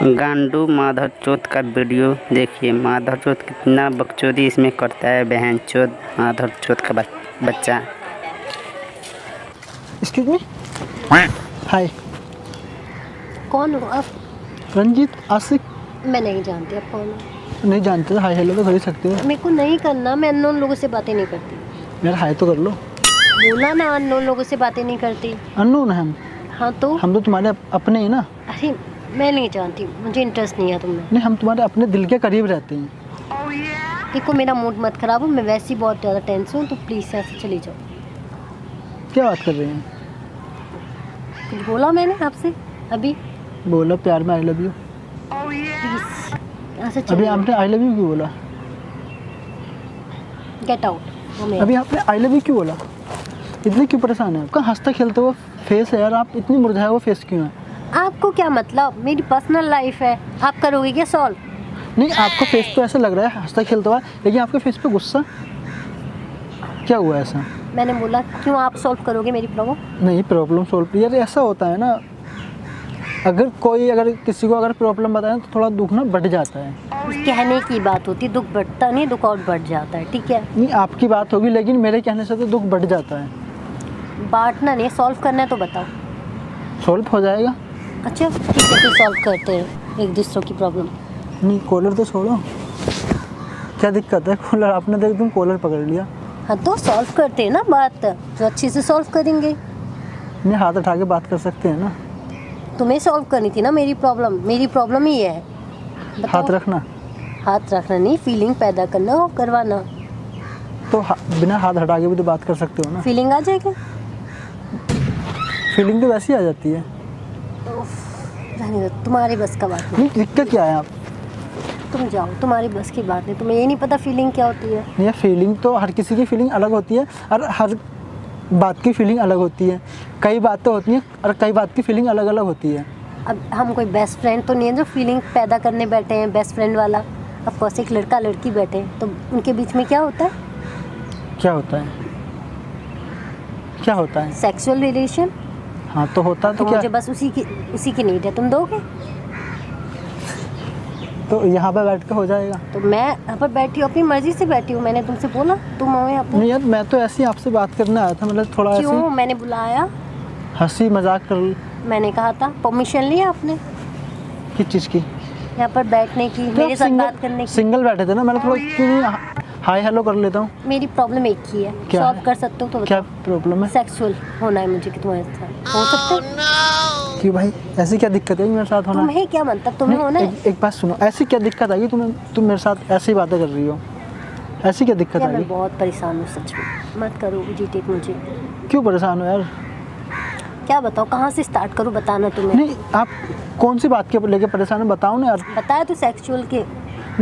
गांडू माधव चौथ का वीडियो देखिए। माधव चौथ कितना बकचोदी इसमें करता है, बहन चौथ माधव चौथ का बच्चा। एक्सक्यूज मी, हाय। कौन हो आप? रंजीत आशिक। मैं नहीं जानती आप कौन हो। नहीं जानते? हाय हेलो तो कर ही सकते हो। मेरे को नहीं करना, मैं अननोन लोगों से बातें नहीं करती। यार हाय तो कर लो। बोला ना, अननोन लोगों से बातें नहीं करती। अननोन है हम। हाँ तो हम तो तुम्हारे अपने ही ना। अरे मैं नहीं जानती, मुझे इंटरेस्ट नहीं है तुमने। नहीं, हम तुम्हारे अपने दिल के करीब रहते हैं। देखो मेरा मूड मत खराब हो, मैं वैसे ही बहुत ज़्यादा टेंस हूँ, तो प्लीज़ यहाँ से चली जाओ। क्या बात कर रहे हैं? कुछ बोला मैंने आपसे अभी? बोला प्यार में आई लव यू। प्लीज़ यहाँ से अभी चली जाओ। आपने आई लव यू क्यों बोला? Get out. अभी आपने आई लव यू क्यों बोला? इतने क्यों परेशान है? आपका हंसता खेलता हुआ फेस है यार, आप इतनी मुरझाया हुआ फेस क्यों है? आपको क्या मतलब? मेरी पर्सनल लाइफ है, आप करोगे क्या सॉल्व? नहीं, आपका फेस तो ऐसा लग रहा है हंसता खेलता हुआ, लेकिन आपके फेस पे गुस्सा क्या हुआ ऐसा? मैंने बोला क्यों आप सॉल्व करोगे मेरी प्रॉब्लम? नहीं, प्रॉब्लम सॉल्व यार ऐसा होता है ना, अगर किसी को अगर प्रॉब्लम बताए तो थोड़ा दुख ना बढ़ जाता है। कहने की बात होती है, दुख बढ़ता नहीं, दुख और बढ़ जाता है। ठीक है, नहीं, आपकी बात होगी, लेकिन मेरे कहने से तो दुख बढ़ जाता है। बांटना नहीं, सॉल्व करना है तो बताओ। सॉल्व हो जाएगा। अच्छा ठीक है, तो सॉल्व करते हैं एक दूसरों की प्रॉब्लम। नहीं, कॉलर तो छोड़ो। क्या दिक्कत है? कॉलर आपने तो एकदम कॉलर पकड़ लिया। हाँ तो सॉल्व करते हैं ना बात, जो अच्छे से सॉल्व करेंगे। नहीं, हाथ उठा के बात कर सकते हैं ना। तुम्हें सॉल्व करनी थी ना मेरी प्रॉब्लम ही है। बताओ। हाथ रखना। हाथ रखना नहीं, फीलिंग पैदा करना और करवाना। तो बिना हाथ हटा के भी तो बात कर सकते हो ना। फीलिंग आ जाएगी। फीलिंग तो वैसे ही आ जाती है। रहने दो, तुम्हारी बस का बात नहीं। नहीं, दिक्कत क्या है? आप तुम जाओ, तुम्हारी बस की बात नहीं। तुम्हें ये नहीं पता फीलिंग क्या होती है? ये फीलिंग तो हर किसी की फीलिंग अलग होती है, और हर बात की फीलिंग अलग होती है। कई बातें होती हैं और कई बात की फीलिंग अलग अलग होती है। अब हम कोई बेस्ट फ्रेंड तो नहीं है जो फीलिंग पैदा करने बैठे हैं, बेस्ट फ्रेंड वाला। अब कोर्स एक लड़का लड़की बैठे हैं, तो उनके बीच में क्या होता है? क्या होता है? क्या होता है? Sexual relation. हाँ तो होता है। तो तो क्या? मुझे बस उसी की नीड है, तुम दोगे? तो यहाँ पे बैठ के हो जाएगा। तो मैं यहाँ पर बैठी हूँ, अपनी मर्जी से बैठी हूँ। मैंने तुमसे बोला तुम आओ यहाँ पर? नहीं यार, मैं तो ऐसे ही आपसे बात करने आया था, मतलब थोड़ा क्यों? ऐसे मैंने बुलाया, हंसी मजाक कर। मैंने कहा था, परमिशन लिया आपने किस चीज़ की? यहाँ पर बैठने की, तो मेरे आप साथ बात करने की। सिंगल बैठे थे ना, मैंने थोड़ा क्यों नहीं हाय हेलो कर लेता हूँ। मेरी प्रॉब्लम एक ही है, क्या सॉल्व है? कर सकते हो तो क्या बताओ। प्रॉब्लम है? सेक्सुअल होना है मुझे कि तुम्हारे साथ हो सकता है? क्यों भाई, ऐसी क्या दिक्कत है मेरे साथ होना? तुम्हें क्या मतलब, तुम्हें नहीं, होना है? एक बात सुनो, ऐसी क्या दिक्कत आएगी? तुम मेरे साथ ऐसी बातें कर रही हो, ऐसी क्या दिक्कत क्या मैं आएगी? बहुत परेशान हूँ सच में, मत करो इरिटेट मुझे। क्यों परेशान हो यार? क्या बताओ, कहाँ से स्टार्ट करूँ बताना तुम्हें? नहीं, आप कौन सी बात के लेके परेशान है, बताओ ना यार। बताया तो सेक्सुअल के,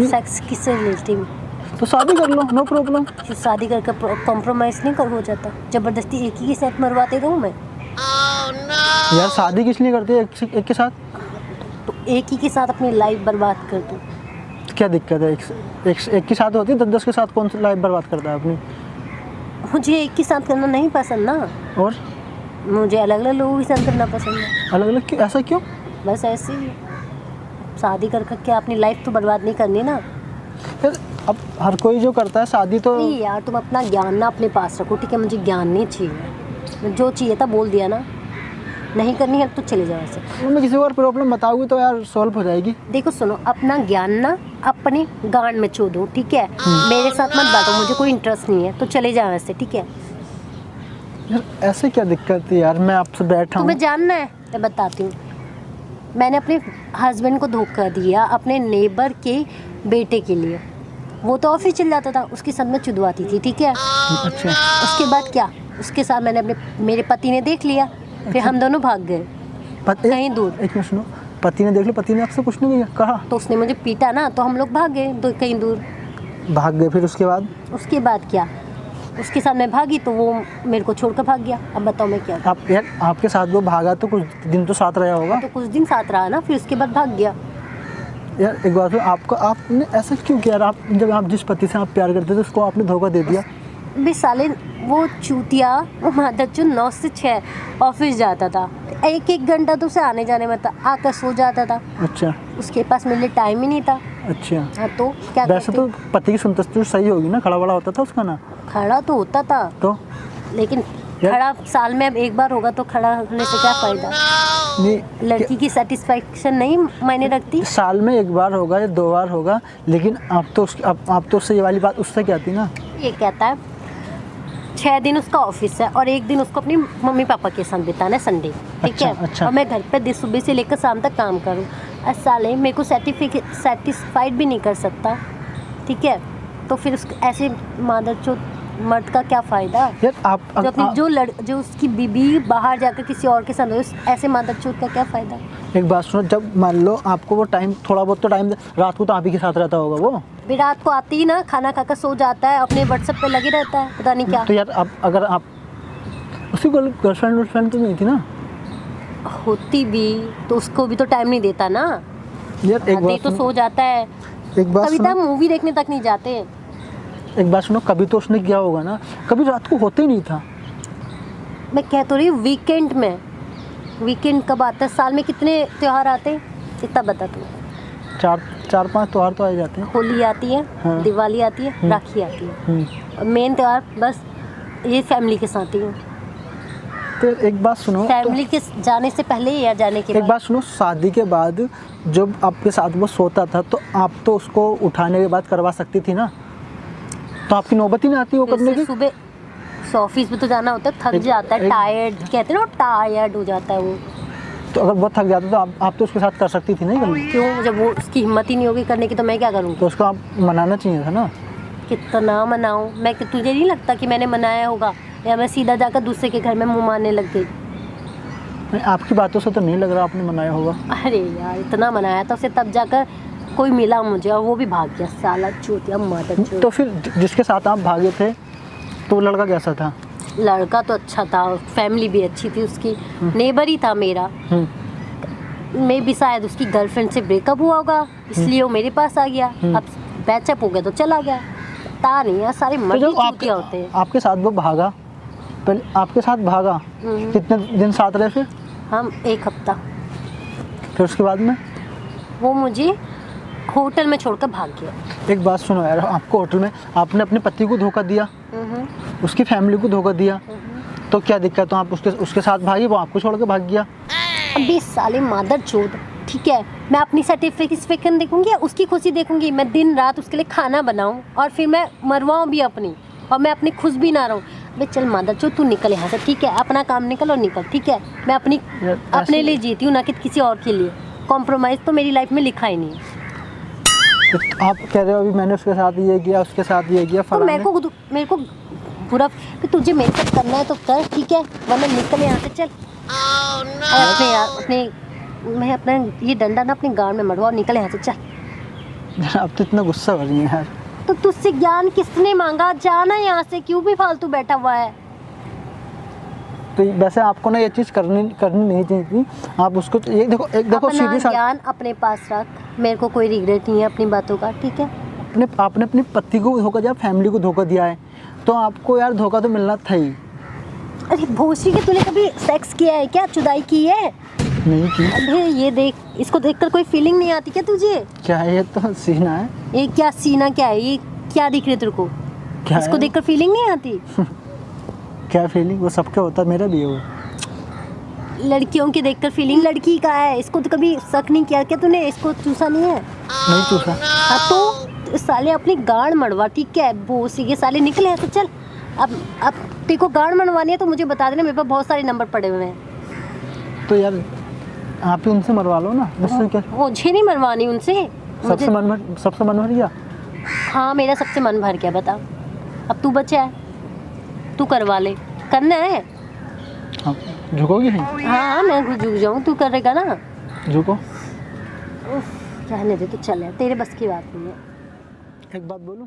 सेक्स किससे रिलेटिव। तो शादी कर लो, नो प्रॉब्लम। शादी करके कॉम्प्रोमाइज़ नहीं कर हो जाता? ज़बरदस्ती एक ही के साथ मरवाते रहूँ मैं? यार शादी किस लिए करते हैं एक के साथ? तो एक ही के साथ अपनी लाइफ बर्बाद कर दूँ? तो क्या दिक्कत है? एक के साथ होती है, 10 के साथ कौन सी लाइफ बर्बाद करता है अपनी? मुझे एक के साथ करना नहीं पसंद ना, और मुझे अलग अलग लोगों के साथ करना पसंद है। अलग अलग क्यों? ऐसा क्यों? बस ऐसे ही। शादी कर करके अपनी लाइफ तो बर्बाद नहीं करनी ना। फिर अब हर कोई जो करता है शादी तो। नहीं यार, तुम अपना ज्ञान ना अपने पास रखो, ठीक है? मुझे ज्ञान नहीं चाहिए, जो चाहिए था बोल दिया ना। नहीं करनी है तो चले जाओ ऐसे। मैं किसी और प्रॉब्लम बताऊंगी तो यार सॉल्व हो जाएगी। देखो सुनो, अपना ज्ञान ना अपने गांड में चो ठीक है? मेरे साथ मत बांटो, मुझे कोई इंटरेस्ट नहीं है, तो चले जाओ ऐसे, ठीक है? यार ऐसे क्या दिक्कत है यार, मैं आपसे बैठा हूँ। तुम्हें जानना है? मैं बताती हूँ। मैंने अपने हस्बैंड को धोखा दिया अपने नेबर के बेटे के लिए। वो तो ऑफिस चल जाता था, उसके साथ में चुदवाती थी, ठीक है? अच्छा। उसके बाद क्या, उसके साथ मैंने मेरे पति ने देख लिया, फिर हम दोनों भाग गए कहीं दूर। एक मिनट सुनो, पति ने देख लिया? पति ने आपसे कुछ नहीं कहा? तो उसने मुझे पीटा ना, तो हम लोग भाग गए कहीं दूर। भाग गए? फिर उसके बाद? उसके बाद क्या, उसके साथ मैं भागी तो वो मेरे को छोड़कर भाग गया। अब बताओ मैं क्या करूं? आप यार, आपके साथ वो भागा तो कुछ दिन तो साथ रहा होगा। तो कुछ दिन साथ रहा ना, फिर उसके बाद भाग गया। यार एक बात, आपने ऐसा क्यों किया? आप जिस पति से आप प्यार करते थे उसको आपने धोखा दे दिया। भी साले वो चूतिया, वो मादरचोद 9 से 6 ऑफिस जाता था, 1-1 घंटा तो उसे आने जाने में था, आकर सो जाता था। अच्छा उसके पास मेरे लिए टाइम ही नहीं था। अच्छा। हाँ तो क्या वैसे करते? तो पति की संतुष्टि सही होगी ना, खड़ा बड़ा होता था उसका ना। खड़ा तो होता था, तो लेकिन यार- खड़ा साल में अब एक बार होगा तो खड़ा होने से क्या फ़ायदा? नहीं, लड़की की सेटिस्फैक्शन नहीं मायने रखती। साल में 1 बार होगा या 2 बार होगा, लेकिन आप तो उससे ये वाली बात उससे क्या थी ना। ये कहता है 6 दिन उसका ऑफिस है और 1 दिन उसको अपनी मम्मी पापा के साथ बिताना है, संडे, ठीक अच्छा, है। अच्छा। और मैं घर पे सुबह से लेकर शाम तक काम करूँ, साले मेरे को सेटिस्फाइड भी नहीं कर सकता, ठीक है। तो फिर उस ऐसे मादरचोद मर्द का क्या फ़ायदा? यार आप जो अपनी जो उसकी बीबी बाहर जाकर किसी और के साथ हो, ऐसे मादरचोद का क्या फ़ायदा? एक बात सुनो, जब मान लो आपको वो टाइम, थोड़ा बहुत तो टाइम रात को तो आप ही के साथ रहता होगा वो। भी रात को आती ही ना, खाना खाकर सो जाता है, अपने व्हाट्सएप पे लगे रहता है, पता नहीं क्या। तो यार अगर आप उसकी गर्लफ्रेंड तो नहीं थी ना। होती भी तो उसको भी तो टाइम नहीं देता ना। यार एक आते ही बात तो सुनो, सो जाता है। एक बात कविता सुनो, मूवी देखने तक नहीं जाते। एक बात सुनो, कभी तो उसने किया होगा ना, कभी रात को होते ही नहीं था। मैं कह तो रही हूँ वीकेंड में। वीकेंड कब आता है? साल में कितने त्योहार आते हैं इतना बता तू। 4-5 त्योहार तो आ जाते हैं। होली आती है, हाँ। दिवाली आती है, राखी आती है, हम्म। और मेन त्योहार बस ये फैमिली के साथ ही है। तो एक बात सुनो, फैमिली के जाने से पहले या जाने के एक बाद? बात सुनो, शादी के बाद जब आपके साथ वो सोता था तो आप तो उसको उठाने के बाद करवा सकती थी ना, तो आपकी नौबत ही नहीं आती वो करने की। सुबह ऑफिस में तो जाना होता है, थक एक- जाता है, एक- टायर्ड कहते हैं ना, टायर्ड हो जाता है वो। तो अगर बहुत थक जाता तो आप तो उसके साथ कर सकती थी नहीं करनी, क्यों? जब वो उसकी हिम्मत ही नहीं होगी करने की तो मैं क्या करूँगी? तो उसको आप मनाना चाहिए था ना। कितना मनाऊं मैं? कि तुझे नहीं लगता कि मैंने मनाया होगा, या मैं सीधा जाकर दूसरे के घर में मुँह मारने लग गई? नहीं, आपकी बातों से तो नहीं लग रहा आपने मनाया होगा। अरे यार इतना मनाया था उसे, तब जाकर कोई मिला मुझे और वो भी भाग गया, साला चूतिया मादरचोद। तो फिर जिसके साथ आप भागे थे तो वो लड़का कैसा था? लड़का तो अच्छा था, फैमिली भी अच्छी थी उसकी, नेबर ही था मेरा। मैं भी शायद उसकी गर्लफ्रेंड से ब्रेकअप हुआ होगा, इसलिए वो मेरे पास आ गया। अब बैचअप हो गया तो चला गया, पता नहीं यार, सारे तो मर्द जब ही चूतिया होते हैं। आपके साथ वो भागा, पहले आपके साथ भागा, कितने दिन साथ रहे फिर? हम 1 हफ्ता। फिर उसके बाद में वो मुझे होटल में छोड़कर भाग गया। एक बात सुनो यार, आपको होटल में आपने अपने पति को धोखा दिया, उसकी फैमिली को धोखा दिया, तो क्या दिक्कत? तो आप उसके साथ भागी, वो आपको छोड़ के भाग गया। अभी साले मादरचोद, ठीक है, मैं अपनी सर्टिफिकेशन देखूंगी या उसकी खुशी देखूंगी? मैं दिन रात उसके लिए खाना बनाऊं और फिर मैं मरवाऊं भी अपनी, और मैं अपनी खुश भी ना रहूं? बे चल मादरचोद, तू निकल यहाँ से, ठीक है, अपना काम निकल और निकल, ठीक है। मैं अपनी यार, अपने लिए जीती हूँ, ना कि किसी और के लिए। कॉम्प्रोमाइज़ तो मेरी लाइफ में लिखा ही नहीं है। तो आप कह रहे हो अभी मैंने उसके साथ ये किया, उसके साथ ये किया, तो फलाने। मेरे को बुरा कि तुझे मेरे साथ करना है तो कर, ठीक है, वरना निकल यहाँ से, चल। मैं अपना ये डंडा ना अपने गांड में मरवा और निकल यहाँ से, चल। अब तो इतना गुस्सा हो रही है यार। तो तुझसे ज्ञान किसने मांगा? जाना यहाँ से, क्यों भी फालतू बैठा हुआ है? तो वैसे आपको ना ये चीज़ करनी नहीं चाहिए थी। आप उसको ये देखो, एक देखो अपना सीधी सा, ज्ञान अपने पास रख, मेरे को कोई रिग्रेट नहीं है अपनी बातों का, ठीक है। आपने अपने पति को धोखा दिया, फैमिली को धोखा दिया है, तो आपको यार धोखा तो मिलना था ही। अरे भोसड़ी के, तूने कभी सेक्स किया है क्या? चुदाई की है? नहीं की। अबे ये देख, इसको देखकर कोई फीलिंग नहीं आती क्या तुझे? क्या है ये? तो सीना है। ये क्या सीना? क्या है ये? क्या दिख रहा है तेरे को? क्या इसको है? देखकर फीलिंग नहीं आती? क्या फीलिंग? वो सबका होता है, मेरा भी है वो। लड़कियों के देखकर फीलिंग लड़की का है। इसको तो कभी शक नहीं किया क्या तूने? इसको चूसा नहीं है? नहीं चूसा। हाँ तो साले अपनी गाड़ मड़वा, ठीक है, भोसी के साले, निकले हैं तो चल। अब तेरे को गाड़ मनवानी है तो मुझे बता देना, मेरे पास बहुत सारे नंबर पड़े हुए हैं। तो यार आप ही उनसे मरवा लो ना, मुझसे क्या? मुझे नहीं मरवानी उनसे। सबसे मन भर गया। हाँ मेरा सबसे मन भर गया, बता। अब तू बचा है, तू करवा ले। करना है? हाँ, झुकोगी नहीं? हाँ मैं झुक जाऊँ, तू करेगा ना? झुको। रहने दे तो चल यार, तेरे बस की बात नहीं है। एक बात बोलूं?